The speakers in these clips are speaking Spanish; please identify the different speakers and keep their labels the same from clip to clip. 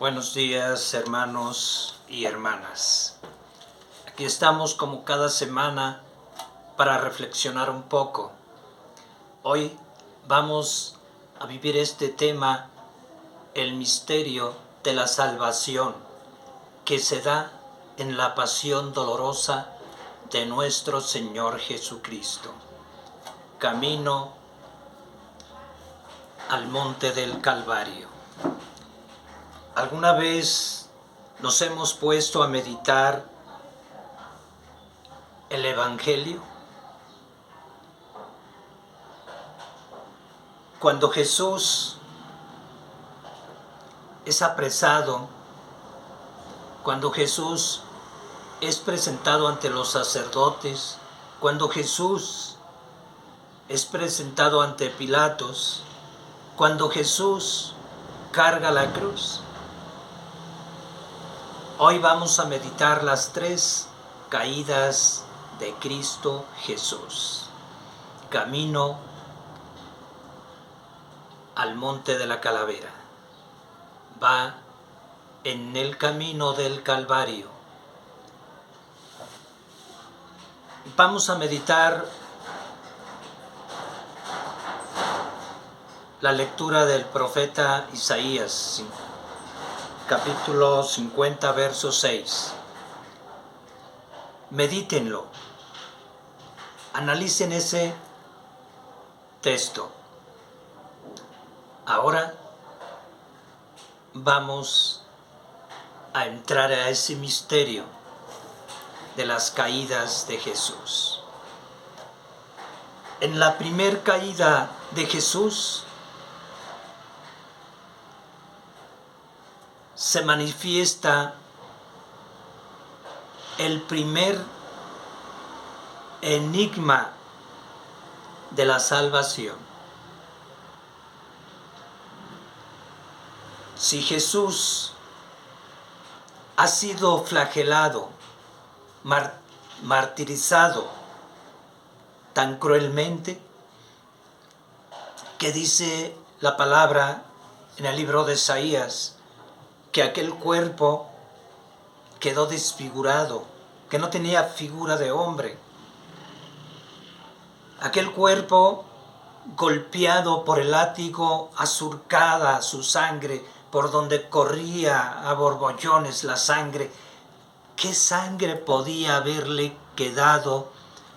Speaker 1: Buenos días, hermanos y hermanas. Aquí estamos como cada semana para reflexionar un poco. Hoy vamos a vivir este tema, el misterio de la salvación, que se da en la pasión dolorosa de nuestro Señor Jesucristo. Camino al monte del Calvario. ¿Alguna vez nos hemos puesto a meditar el Evangelio? Cuando Jesús es apresado, cuando Jesús es presentado ante los sacerdotes, cuando Jesús es presentado ante Pilatos, cuando Jesús carga la cruz. Hoy vamos a meditar las 3 caídas de Cristo Jesús. Camino al monte de la calavera. Va en el camino del Calvario. Vamos a meditar la lectura del profeta Isaías, capítulo 50, verso 6. Medítenlo, analicen ese texto. Ahora vamos a entrar a ese misterio de las caídas de Jesús. En la primer caída de Jesús se manifiesta el primer enigma de la salvación. Si Jesús ha sido flagelado, martirizado tan cruelmente, que dice la palabra en el libro de Isaías, que aquel cuerpo quedó desfigurado, que no tenía figura de hombre. Aquel cuerpo golpeado por el látigo, azurcada su sangre, por donde corría a borbollones la sangre. ¿Qué sangre podía haberle quedado?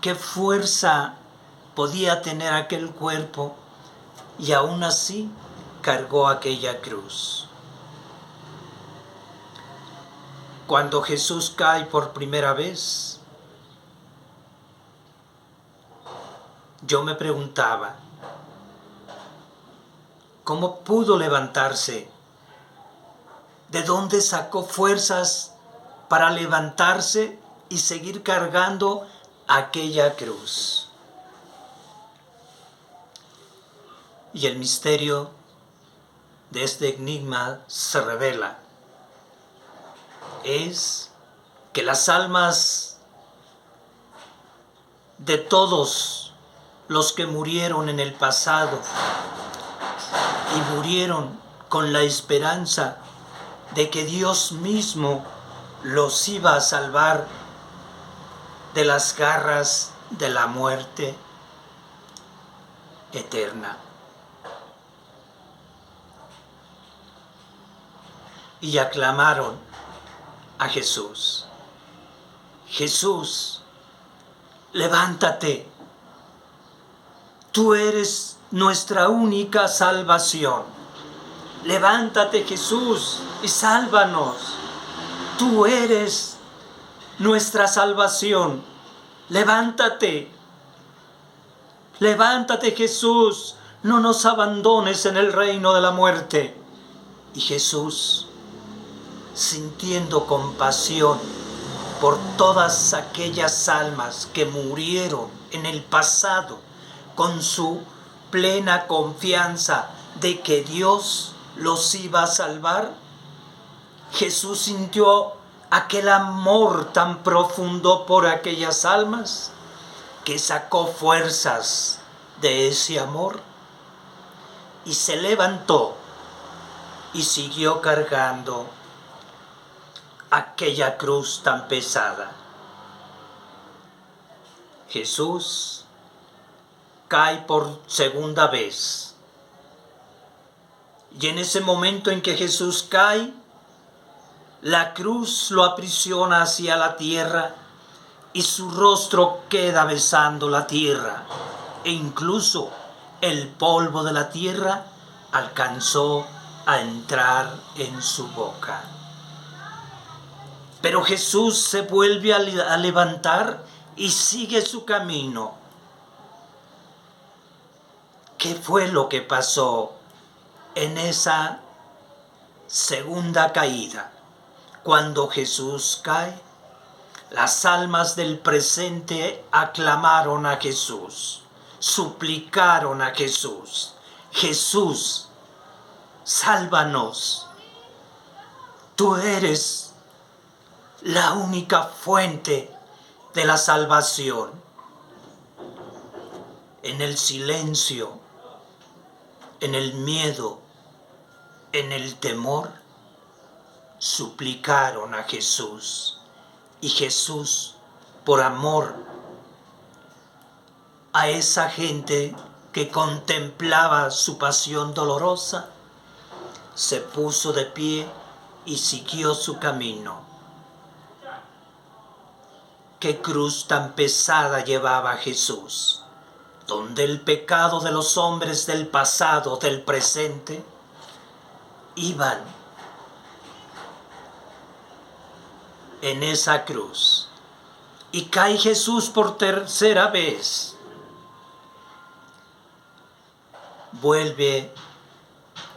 Speaker 1: ¿Qué fuerza podía tener aquel cuerpo? Y aún así cargó aquella cruz. Cuando Jesús cae por primera vez, yo me preguntaba, ¿cómo pudo levantarse? ¿De dónde sacó fuerzas para levantarse y seguir cargando aquella cruz? Y el misterio de este enigma se revela. Es que las almas de todos los que murieron en el pasado y murieron con la esperanza de que Dios mismo los iba a salvar de las garras de la muerte eterna. Y aclamaron a Jesús. Jesús, levántate. Tú eres nuestra única salvación. Levántate, Jesús, y sálvanos. Tú eres nuestra salvación. Levántate. Levántate, Jesús. No nos abandones en el reino de la muerte. Y Jesús, sintiendo compasión por todas aquellas almas que murieron en el pasado, con su plena confianza de que Dios los iba a salvar, Jesús sintió aquel amor tan profundo por aquellas almas que sacó fuerzas de ese amor y se levantó y siguió cargando aquella cruz tan pesada. Jesús cae por segunda vez. Y en ese momento en que Jesús cae, la cruz lo aprisiona hacia la tierra y su rostro queda besando la tierra. E incluso el polvo de la tierra alcanzó a entrar en su boca. Pero Jesús se vuelve a levantar y sigue su camino. ¿Qué fue lo que pasó en esa segunda caída? Cuando Jesús cae, las almas del presente aclamaron a Jesús, suplicaron a Jesús: Jesús, sálvanos. Tú eres la única fuente de la salvación. En el silencio, en el miedo, en el temor, suplicaron a Jesús. Y Jesús, por amor a esa gente que contemplaba su pasión dolorosa, se puso de pie y siguió su camino. ¿Qué cruz tan pesada llevaba Jesús? Donde el pecado de los hombres del pasado, del presente, iban en esa cruz. Y cae Jesús por tercera vez. Vuelve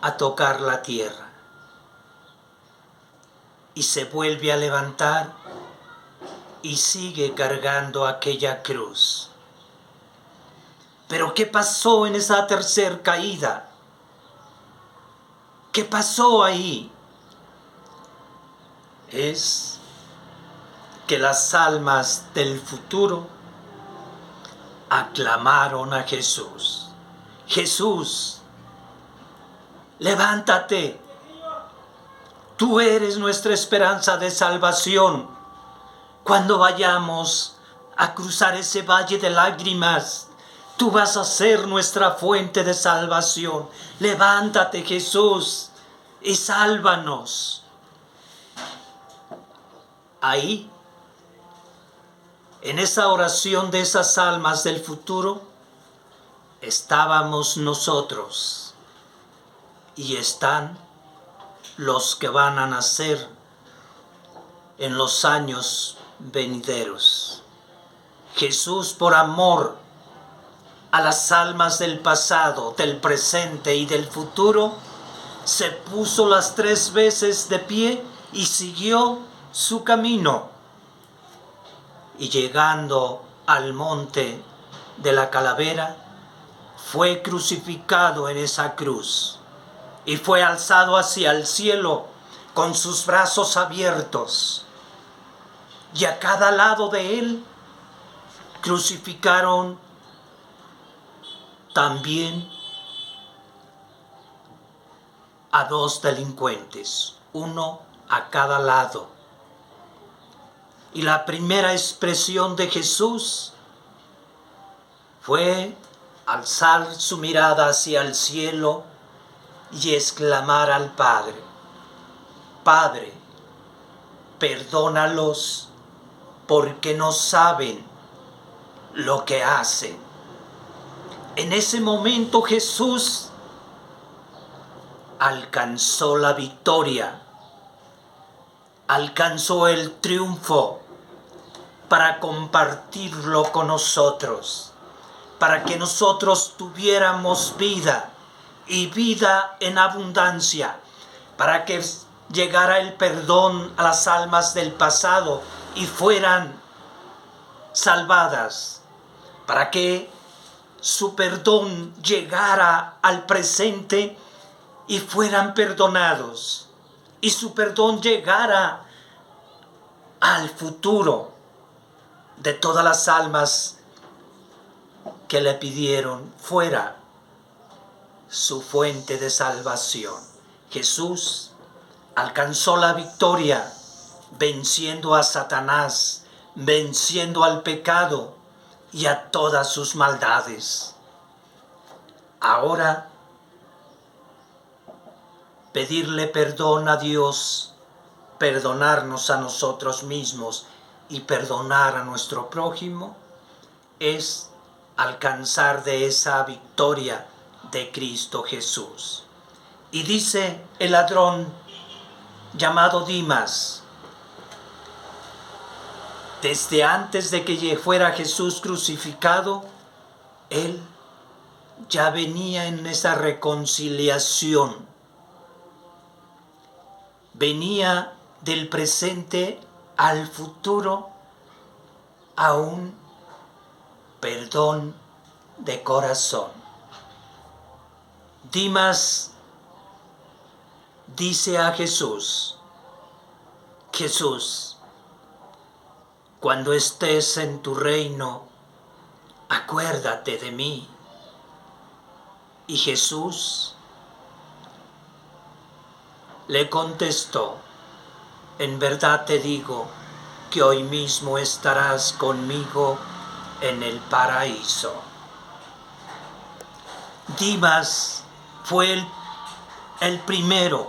Speaker 1: a tocar la tierra y se vuelve a levantar y sigue cargando aquella cruz. Pero ¿qué pasó en esa tercera caída? ¿Qué pasó ahí? Es que las almas del futuro aclamaron a Jesús. Jesús, levántate. Tú eres nuestra esperanza de salvación. Cuando vayamos a cruzar ese valle de lágrimas, tú vas a ser nuestra fuente de salvación. Levántate, Jesús, y sálvanos. Ahí, en esa oración de esas almas del futuro, estábamos nosotros y están los que van a nacer en los años venideros. Jesús, por amor a las almas del pasado, del presente y del futuro, se puso las 3 veces de pie y siguió su camino. Y llegando al monte de la calavera, fue crucificado en esa cruz y fue alzado hacia el cielo con sus brazos abiertos. Y a cada lado de él crucificaron también a 2 delincuentes, uno a cada lado. Y la primera expresión de Jesús fue alzar su mirada hacia el cielo y exclamar al Padre: Padre, perdónalos porque no saben lo que hacen. En ese momento Jesús alcanzó la victoria, alcanzó el triunfo para compartirlo con nosotros, para que nosotros tuviéramos vida y vida en abundancia, para que llegara el perdón a las almas del pasado y fueran salvadas, para que su perdón llegara al presente y fueran perdonados, y su perdón llegara al futuro de todas las almas que le pidieron fuera su fuente de salvación. Jesús alcanzó la victoria venciendo a Satanás, venciendo al pecado y a todas sus maldades. Ahora, pedirle perdón a Dios, perdonarnos a nosotros mismos y perdonar a nuestro prójimo es alcanzar de esa victoria de Cristo Jesús. Y dice el ladrón llamado Dimas, desde antes de que fuera Jesús crucificado, él ya venía en esa reconciliación. Venía del presente al futuro a un perdón de corazón. Dimas dice a Jesús, Jesús, cuando estés en tu reino, acuérdate de mí. Y Jesús le contestó, en verdad te digo que hoy mismo estarás conmigo en el paraíso. Dimas fue el primero,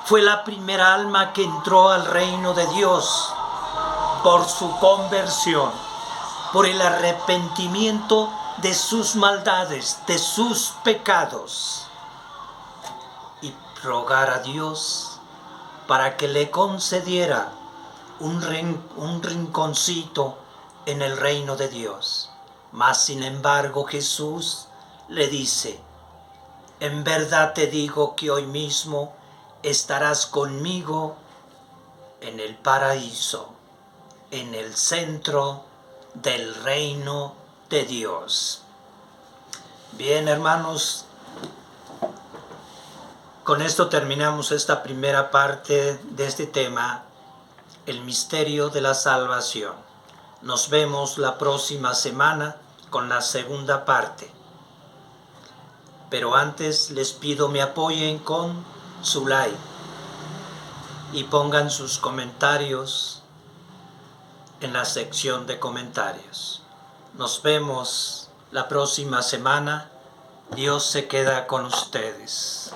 Speaker 1: fue la primera alma que entró al reino de Dios por su conversión, por el arrepentimiento de sus maldades, de sus pecados, y rogar a Dios para que le concediera un rinconcito en el reino de Dios. Mas sin embargo Jesús le dice, en verdad te digo que hoy mismo estarás conmigo en el paraíso, en el centro del reino de Dios. Bien, hermanos, con esto terminamos esta primera parte de este tema, el misterio de la salvación. Nos vemos la próxima semana con la segunda parte. Pero antes les pido me apoyen con su like y pongan sus comentarios en la sección de comentarios. Nos vemos la próxima semana. Dios se queda con ustedes.